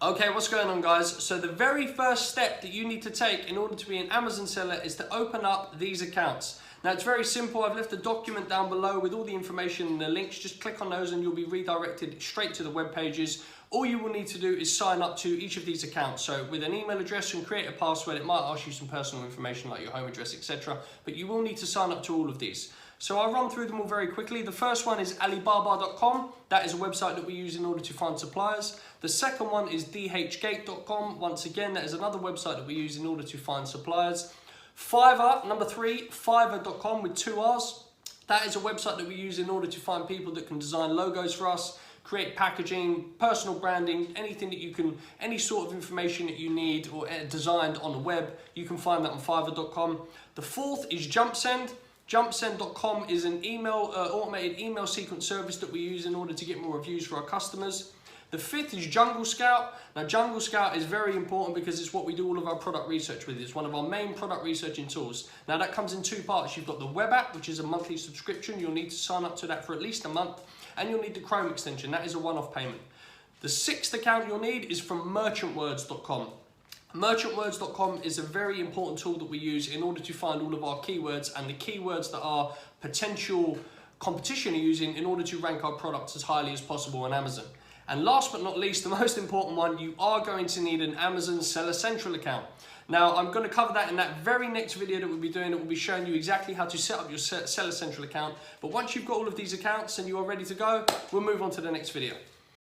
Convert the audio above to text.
Okay, what's going on, guys? So the very first step that you need to take in order to be an Amazon seller is to open up these accounts. Now it's very simple. I've left a document down below with all the information and the links. Just click on those and you'll be redirected straight to the web pages. All you will need to do is sign up to each of these accounts. So with an email address and create a password, it might ask you some personal information like your home address, etc. But you will need to sign up to all of these. So I'll run through them all very quickly. The first one is Alibaba.com. That is a website that we use in order to find suppliers. The second one is dhgate.com. Once again, that is another website that we use in order to find suppliers. Fiverr, number 3, Fiverr.com with 2 R's. That is a website that we use in order to find people that can design logos for us, create packaging, personal branding, anything that you can, any sort of information that you need or designed on the web, you can find that on Fiverr.com. The fourth is JumpSend. JumpSend.com is an automated email sequence service that we use in order to get more reviews for our customers. The fifth is Jungle Scout. Now Jungle Scout is very important because it's what we do all of our product research with. It's one of our main product researching tools. Now that comes in 2 parts. You've got the web app, which is a monthly subscription. You'll need to sign up to that for at least a month. And you'll need the Chrome extension. That is a one-off payment. The 6th account you'll need is from merchantwords.com. Merchantwords.com is a very important tool that we use in order to find all of our keywords and the keywords that our potential competition are using in order to rank our products as highly as possible on Amazon. And last but not least, the most important one, you are going to need an Amazon Seller Central account. Now, I'm going to cover that in that very next video that we'll be doing. It will be showing you exactly how to set up your Seller Central account. But once you've got all of these accounts and you are ready to go, we'll move on to the next video.